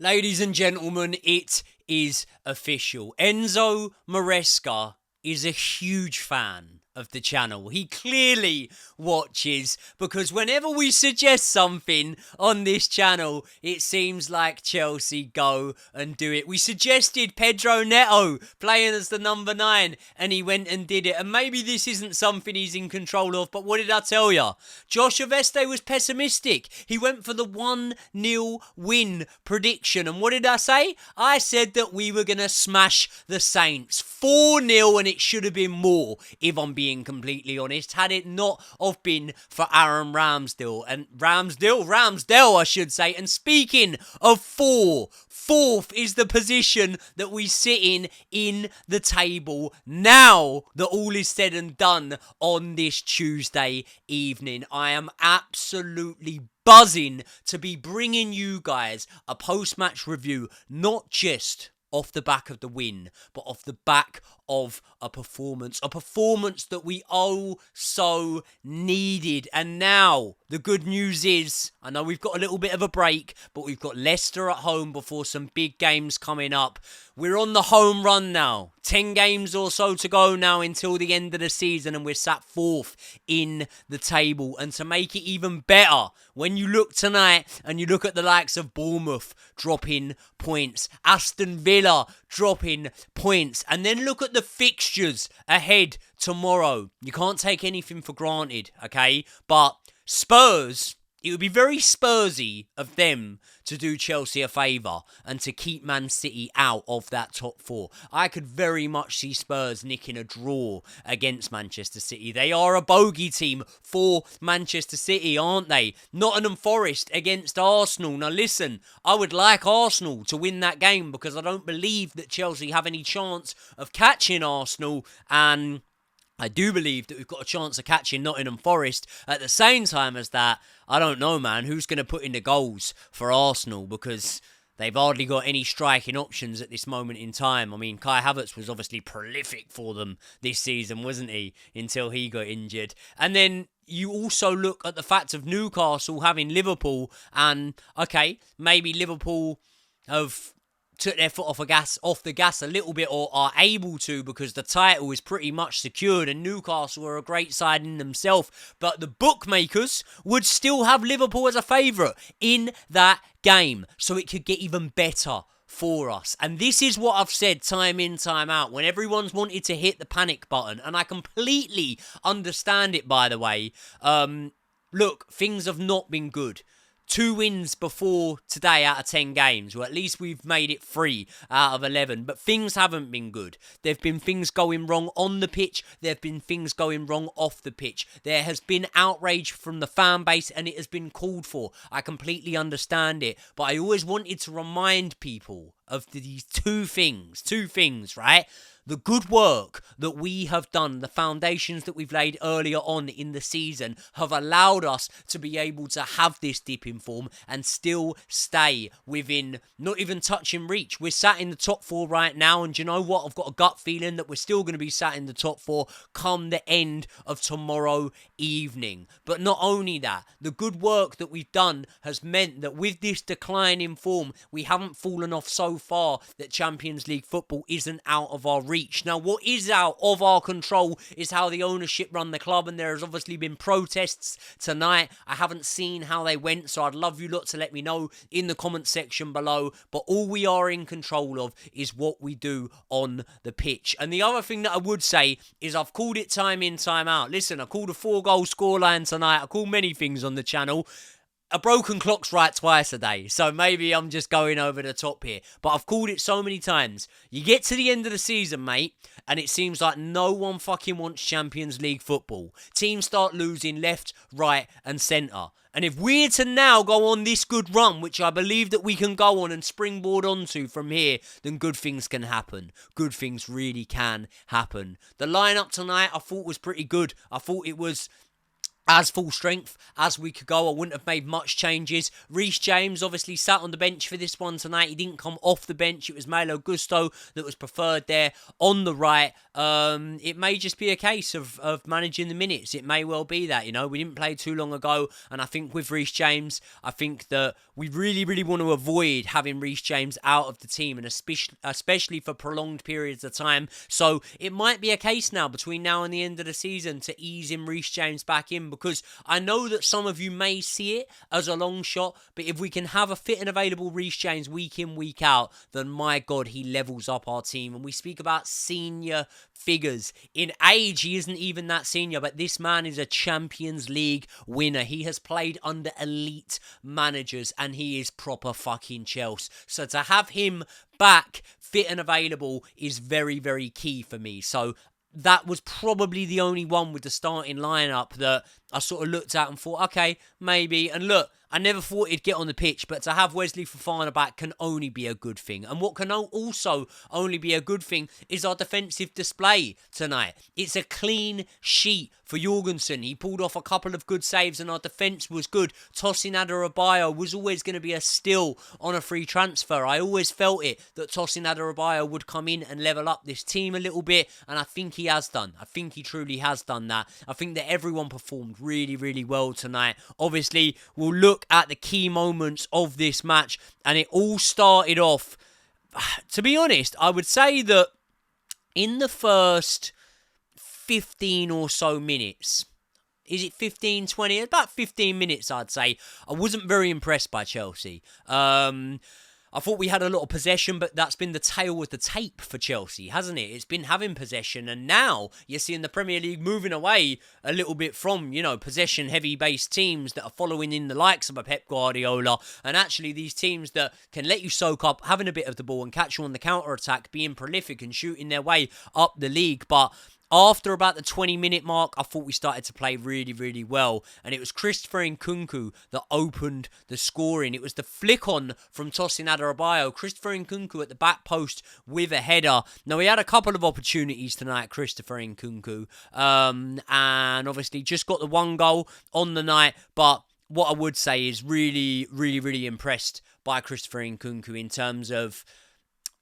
Ladies and gentlemen, it is official. Enzo Maresca is a huge fan of the channel. He clearly watches because whenever we suggest something on this channel, it seems like Chelsea go and do it. We suggested Pedro Neto playing as the number 9 and he went and did it. And maybe this isn't something he's in control of, but what did I tell you? Josh Oveste was pessimistic. He went for the 1-0 win prediction. And what did I say? I said that we were going to smash the Saints 4-0 and it should have been more, if I'm being completely honest, had it not have been for Aaron Ramsdale, I should say. And speaking of fourth is the position that we sit in the table now that all is said and done on this Tuesday evening. I am absolutely buzzing to be bringing you guys a post-match review, not just off the back of the win, but off the back of a performance that we all so needed. And now, the good news is, I know we've got a little bit of a break, but we've got Leicester at home before some big games coming up. We're on the home run now. 10 games or so to go now until the end of the season, and we're sat 4th in the table. And to make it even better, when you look tonight and you look at the likes of Bournemouth dropping points, Aston Villa dropping points, and then look at the fixtures ahead tomorrow. You can't take anything for granted, okay? But Spurs, it would be very Spursy of them to do Chelsea a favour and to keep Man City out of that top 4. I could very much see Spurs nicking a draw against Manchester City. They are a bogey team for Manchester City, aren't they? Nottingham Forest against Arsenal. Now listen, I would like Arsenal to win that game because I don't believe that Chelsea have any chance of catching Arsenal, and I do believe that we've got a chance of catching Nottingham Forest. At the same time as that, I don't know, man, who's going to put in the goals for Arsenal, because they've hardly got any striking options at this moment in time. I mean, Kai Havertz was obviously prolific for them this season, wasn't he? Until he got injured. And then you also look at the fact of Newcastle having Liverpool, and, okay, maybe Liverpool have took their foot off the gas a little bit, or are able to, because the title is pretty much secured and Newcastle are a great side in themselves, but the bookmakers would still have Liverpool as a favourite in that game, so it could get even better for us. And this is what I've said time in, time out, when everyone's wanted to hit the panic button, and I completely understand it, by the way. Look, things have not been good. 2 wins before today out of 10 games. Well, at least we've made it 3 out of 11. But things haven't been good. There have been things going wrong on the pitch. There have been things going wrong off the pitch. There has been outrage from the fan base, and it has been called for. I completely understand it. But I always wanted to remind people of these two things, right? The good work that we have done, the foundations that we've laid earlier on in the season, have allowed us to be able to have this dip in form and still stay within, not even touching reach. We're sat in the top 4 right now, and do you know what? I've got a gut feeling that we're still going to be sat in the top 4 come the end of tomorrow evening. But not only that, the good work that we've done has meant that with this decline in form, we haven't fallen off so far that Champions League football isn't out of our reach. Now, what is out of our control is how the ownership run the club, and there has obviously been protests tonight. I haven't seen how they went, so I'd love you lot to let me know in the comment section below. But all we are in control of is what we do on the pitch. And the other thing that I would say is I've called it time in, time out. Listen, I called a 4-goal scoreline tonight. I call many things on the channel. A broken clock's right twice a day, so maybe I'm just going over the top here. But I've called it so many times. You get to the end of the season, mate, and it seems like no one fucking wants Champions League football. Teams start losing left, right, and centre. And if we're to now go on this good run, which I believe that we can go on and springboard onto from here, then good things can happen. Good things really can happen. The lineup tonight I thought was pretty good. I thought it was as full strength as we could go. I wouldn't have made much changes. Reece James obviously sat on the bench for this one tonight. He didn't come off the bench. It was Malo Gusto that was preferred there on the right. It may just be a case of managing the minutes. It may well be that, we didn't play too long ago, and I think with Reece James, I think that we really, really want to avoid having Reece James out of the team, and especially for prolonged periods of time. So it might be a case now, between now and the end of the season, to ease in Reece James back in, because I know that some of you may see it as a long shot, but if we can have a fit and available Reece James week in, week out, then my God, he levels up our team. And we speak about senior figures. In age, he isn't even that senior, but this man is a Champions League winner. He has played under elite managers, and he is proper fucking Chelsea. So to have him back, fit and available, is very, very key for me. So that was probably the only one with the starting lineup that I sort of looked at and thought, okay, maybe. And look, I never thought he'd get on the pitch, but to have Wesley Fofana back can only be a good thing. And what can also only be a good thing is our defensive display tonight. It's a clean sheet for Jorgensen. He pulled off a couple of good saves and our defence was good. Tosin Adarabioyo was always going to be a steal on a free transfer. I always felt it, that Tosin Adarabioyo would come in and level up this team a little bit, and I think he has done. I think he truly has done that. I think that everyone performed really, really well tonight. Obviously, we'll look at the key moments of this match, and it all started off, to be honest, I would say that in the first 15 or so minutes, is it 15, 20? About 15 minutes, I'd say, I wasn't very impressed by Chelsea. I thought we had a lot of possession, but that's been the tail of the tape for Chelsea, hasn't it? It's been having possession, and now you're seeing the Premier League moving away a little bit from, possession-heavy-based teams that are following in the likes of a Pep Guardiola, and actually these teams that can let you soak up having a bit of the ball and catch you on the counter-attack, being prolific and shooting their way up the league. But after about the 20-minute mark, I thought we started to play really, really well. And it was Christopher Nkunku that opened the scoring. It was the flick on from Tosin Adarabioyo. Christopher Nkunku at the back post with a header. Now, we had a couple of opportunities tonight, Christopher Nkunku. And obviously just got the one goal on the night. But what I would say is really, really, really impressed by Christopher Nkunku in terms of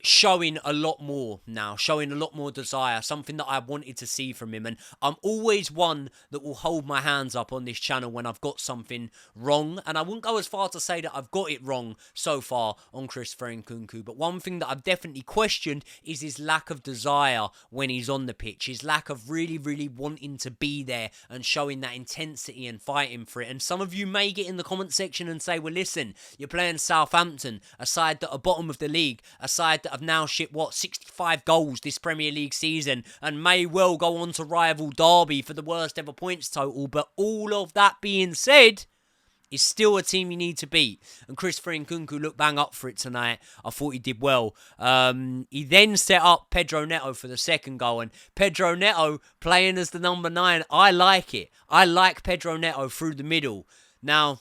showing a lot more now, showing a lot more desire, something that I wanted to see from him. And I'm always one that will hold my hands up on this channel when I've got something wrong, and I wouldn't go as far to say that I've got it wrong so far on Christopher Nkunku, but one thing that I've definitely questioned is his lack of desire when he's on the pitch, his lack of really, really wanting to be there and showing that intensity and fighting for it. And some of you may get in the comment section and say, well, listen, you're playing Southampton, a side that are bottom of the league, a side that have now shipped, 65 goals this Premier League season, and may well go on to rival Derby for the worst ever points total. But all of that being said, is still a team you need to beat. And Christopher Nkunku looked bang up for it tonight. I thought he did well. He then set up Pedro Neto for the second goal. And Pedro Neto playing as the number 9, I like it. I like Pedro Neto through the middle. Now,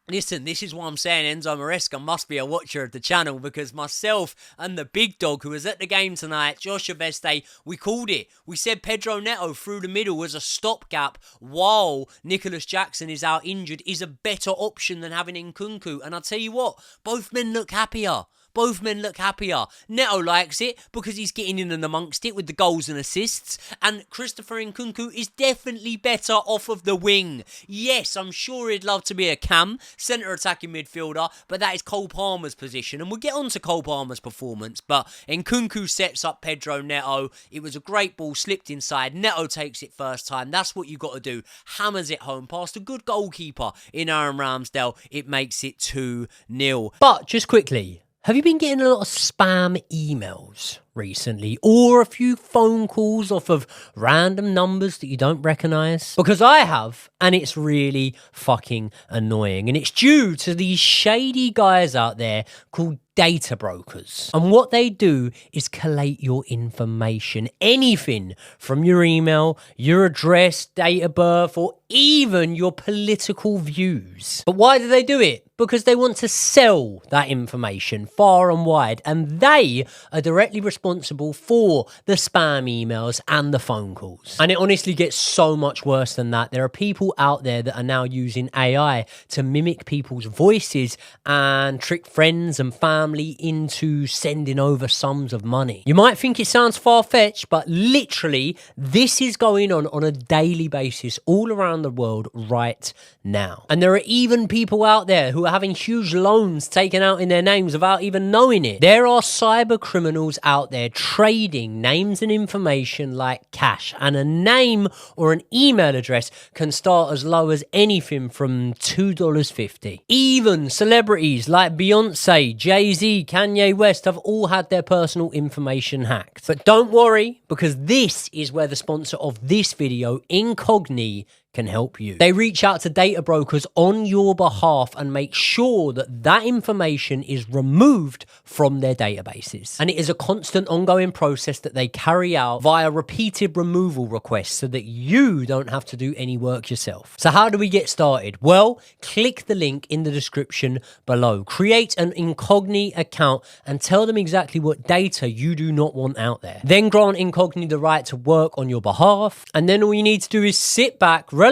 listen, this is why I'm saying Enzo Maresca must be a watcher of the channel, because myself and the big dog who was at the game tonight, Josh Aveste, we called it. We said Pedro Neto through the middle as a stopgap while Nicholas Jackson is out injured is a better option than having Nkunku. And I'll tell you what, both men look happier. Both men look happier. Neto likes it because he's getting in and amongst it with the goals and assists. And Christopher Nkunku is definitely better off of the wing. Yes, I'm sure he'd love to be a cam, centre attacking midfielder, but that is Cole Palmer's position. And we'll get on to Cole Palmer's performance. But Nkunku sets up Pedro Neto. It was a great ball, slipped inside. Neto takes it first time. That's what you got to do. Hammers it home past a good goalkeeper in Aaron Ramsdale. It makes it 2-0. But just quickly, have you been getting a lot of spam emails recently, or a few phone calls off of random numbers that you don't recognise? Because I have, and it's really fucking annoying. And it's due to these shady guys out there called data brokers. And what they do is collate your information, anything from your email, your address, date of birth, or even your political views. But why do they do it? Because they want to sell that information far and wide, and they are directly responsible responsible for the spam emails and the phone calls. And it honestly gets so much worse than that. There are people out there that are now using AI to mimic people's voices and trick friends and family into sending over sums of money. You might think it sounds far-fetched, but literally this is going on a daily basis all around the world right now. And there are even people out there who are having huge loans taken out in their names without even knowing it. There are cyber criminals out there trading names and information like cash, and a name or an email address can start as low as anything from $2.50. Even celebrities like Beyonce, Jay-Z, Kanye West have all had their personal information hacked. But don't worry, because this is where the sponsor of this video, Incogni, can help you. They reach out to data brokers on your behalf and make sure that that information is removed from their databases. And it is a constant ongoing process that they carry out via repeated removal requests so that you don't have to do any work yourself. So how do we get started? Well, click the link in the description below. Create an Incogni account and tell them exactly what data you do not want out there. Then grant Incogni the right to work on your behalf. And then all you need to do is sit back, relax,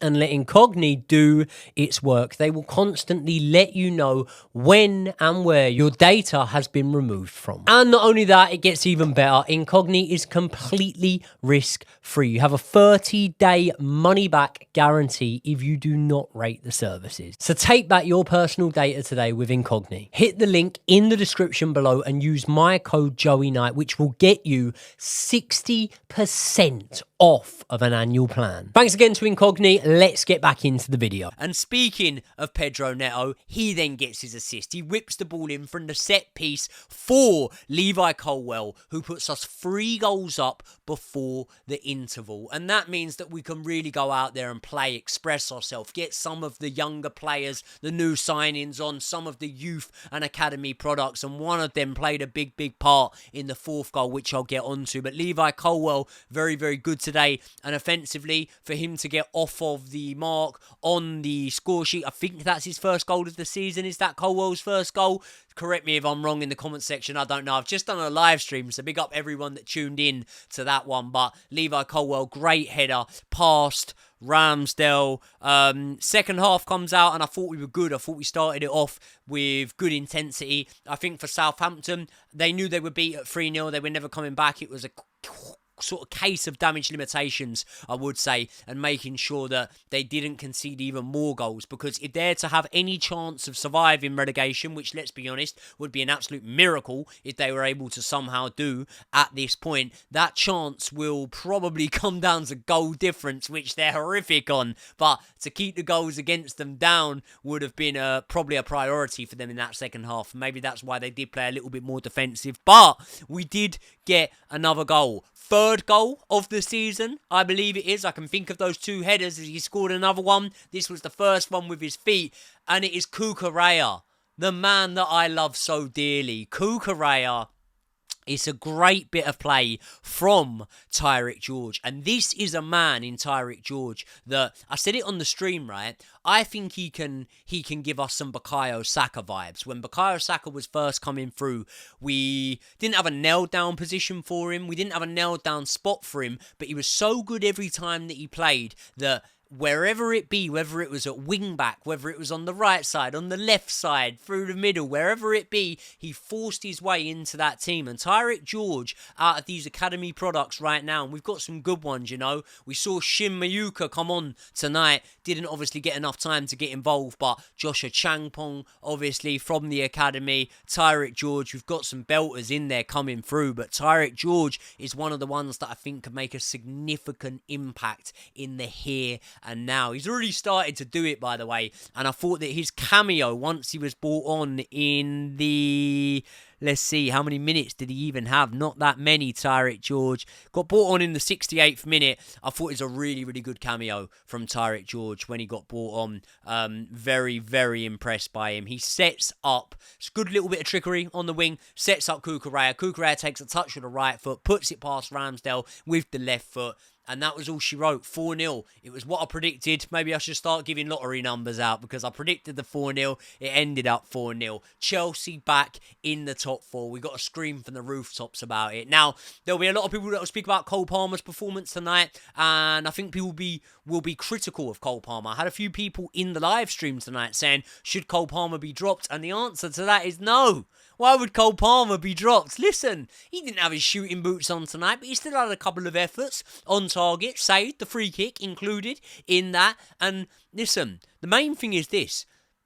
and let Incogni do its work. They will constantly let you know when and where your data has been removed from. And not only that, it gets even better. Incogni is completely risk-free. You have a 30-day money-back guarantee if you do not rate the services. So take back your personal data today with Incogni. Hit the link in the description below and use my code JoeyKnight, which will get you 60% off of an annual plan. Thanks again to Incogni. Let's get back into the video. And speaking of Pedro Neto, he then gets his assist. He whips the ball in from the set piece for Levi Colwill, who puts us 3 goals up before the interval. And that means that we can really go out there and play, express ourselves, get some of the younger players, the new signings on, some of the youth and academy products. And one of them played a big part in the 4th goal, which I'll get onto. But Levi Colwill, very good today. And offensively, for him to get off of the mark on the score sheet, I think that's his first goal of the season. Is that Colwell's first goal? Correct me if I'm wrong in the comment section. I don't know. I've just done a live stream, so big up everyone that tuned in to that one. But Levi Colwill, great header, past Ramsdale. Second half comes out, and I thought we were good. I thought we started it off with good intensity. I think for Southampton, they knew they were beat at 3-0. They were never coming back. It was a sort of case of damage limitations, I would say, and making sure that they didn't concede even more goals, because if they're to have any chance of surviving relegation, which, let's be honest, would be an absolute miracle if they were able to somehow do at this point, that chance will probably come down to goal difference, which they're horrific on. But to keep the goals against them down would have been probably a priority for them in that second half. Maybe that's why they did play a little bit more defensive, but we did get another goal. 3rd goal of the season, I believe it is. I can think of those 2 headers as he scored another one. This was the first one with his feet, and it is Cucurella, the man that I love so dearly. Cucurella. It's a great bit of play from Tyrick George. And this is a man in Tyrick George that, I said it on the stream, right? I think he can give us some Bukayo Saka vibes. When Bukayo Saka was first coming through, we didn't have a nailed down position for him. We didn't have a nailed down spot for him. But he was so good every time that he played that wherever it be, whether it was at wing back, whether it was on the right side, on the left side, through the middle, wherever it be, he forced his way into that team. And Tyrick George, out of these academy products right now, and we've got some good ones, you know. We saw Shin Mayuka come on tonight, didn't obviously get enough time to get involved, but Joshua Changpong, obviously, from the academy. Tyrick George, we've got some belters in there coming through, but Tyrick George is one of the ones that I think could make a significant impact in the here and now. He's already started to do it, by the way, and I thought that his cameo, once he was brought on in the Let's see, how many minutes did he even have? Not that many, Tyrick George. Got brought on in the 68th minute. I thought it was a really, really good cameo from Tyrick George when he got brought on. Very, very impressed by him. He sets up, it's a good little bit of trickery on the wing, sets up Cucurella. Cucurella takes a touch with the right foot, puts it past Ramsdale with the left foot. And that was all she wrote, 4-0. It was what I predicted. Maybe I should start giving lottery numbers out because I predicted the 4-0. It ended up 4-0. Chelsea back in the top four. We got a scream from the rooftops about it. Now, there'll be a lot of people that will speak about Cole Palmer's performance tonight, and I think people will be critical of Cole Palmer. I had a few people in the live stream tonight saying, should Cole Palmer be dropped? And the answer to that is no. Why would Cole Palmer be dropped? Listen, he didn't have his shooting boots on tonight, but he still had a couple of efforts on target, saved, the free kick included in that. And listen, the main thing is this.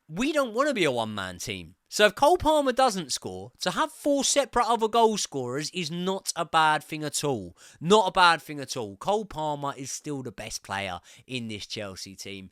We don't want to be a one-man team. So if Cole Palmer doesn't score, to have 4 separate other goal scorers is not a bad thing at all. Not a bad thing at all. Cole Palmer is still the best player in this Chelsea team.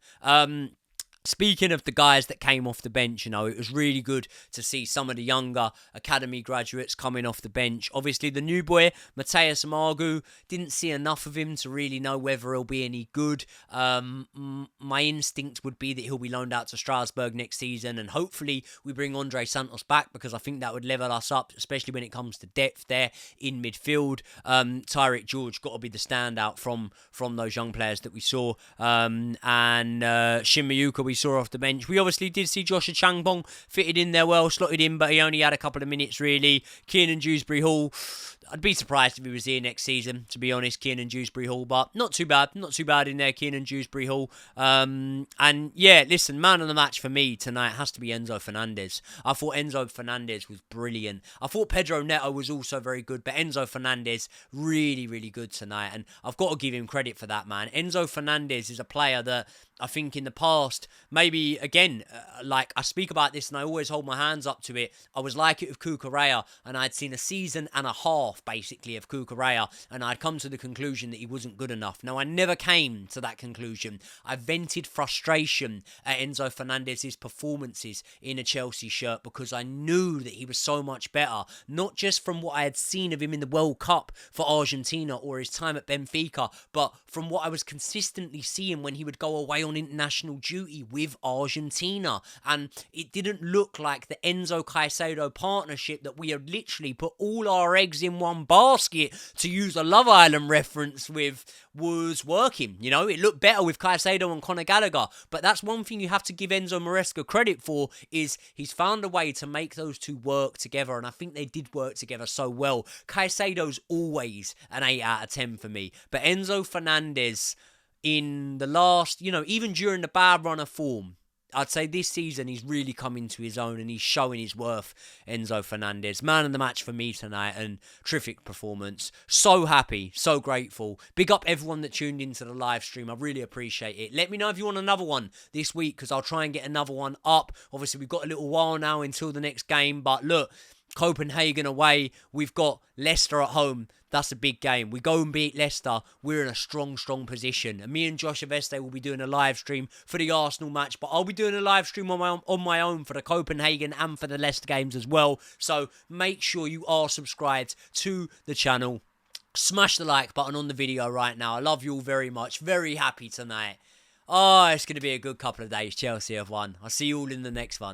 Speaking of the guys that came off the bench, it was really good to see some of the younger academy graduates coming off the bench. Obviously, the new boy, Mateus Amargu, didn't see enough of him to really know whether he'll be any good. My instinct would be that he'll be loaned out to Strasbourg next season, and hopefully we bring Andre Santos back because I think that would level us up, especially when it comes to depth there in midfield. Tyreek George got to be the standout from those young players that we saw, and Shin Mayuka we saw off the bench. We obviously did see Joshua Changbong fitted in there well, slotted in, but he only had a couple of minutes really. Kiernan Dewsbury-Hall, I'd be surprised if he was here next season, to be honest, Kiernan Dewsbury-Hall, but not too bad in there, Kiernan Dewsbury-Hall. And yeah, listen, man of the match for me tonight has to be Enzo Fernandez. I thought Enzo Fernandez was brilliant. I thought Pedro Neto was also very good, but Enzo Fernandez really, really good tonight, and I've got to give him credit for that, man. Enzo Fernandez is a player that I think in the past, maybe, again, like I speak about this and I always hold my hands up to it. I was like it with Cucurella, and I'd seen a season and a half, basically, of Cucurella, and I'd come to the conclusion that he wasn't good enough. Now, I never came to that conclusion. I vented frustration at Enzo Fernandez's performances in a Chelsea shirt because I knew that he was so much better, not just from what I had seen of him in the World Cup for Argentina or his time at Benfica, but from what I was consistently seeing when he would go away on international duty with Argentina. And it didn't look like the Enzo Caicedo partnership that we had literally put all our eggs in one basket, to use a Love Island reference with, was working. It looked better with Caicedo and Conor Gallagher, but that's one thing you have to give Enzo Maresca credit for, is he's found a way to make those two work together, and I think they did work together so well. Caicedo's always an 8 out of 10 for me, but Enzo Fernandez, in the last, even during the bad run of form, I'd say this season he's really come into his own and he's showing his worth. Enzo Fernandez, man of the match for me tonight, and terrific performance. So happy, so grateful. Big up everyone that tuned into the live stream. I really appreciate it. Let me know if you want another one this week, because I'll try and get another one up. Obviously, we've got a little while now until the next game, but look, Copenhagen away, we've got Leicester at home. That's a big game. We go and beat Leicester, we're in a strong position. And me and Josh Aveste will be doing a live stream for the Arsenal match, but I'll be doing a live stream on my own for the Copenhagen and for the Leicester games as well. So make sure you are subscribed to the channel. Smash the like button on the video right now. I love you all very much. Very happy tonight. Oh, it's going to be a good couple of days. Chelsea have won. I'll see you all in the next one.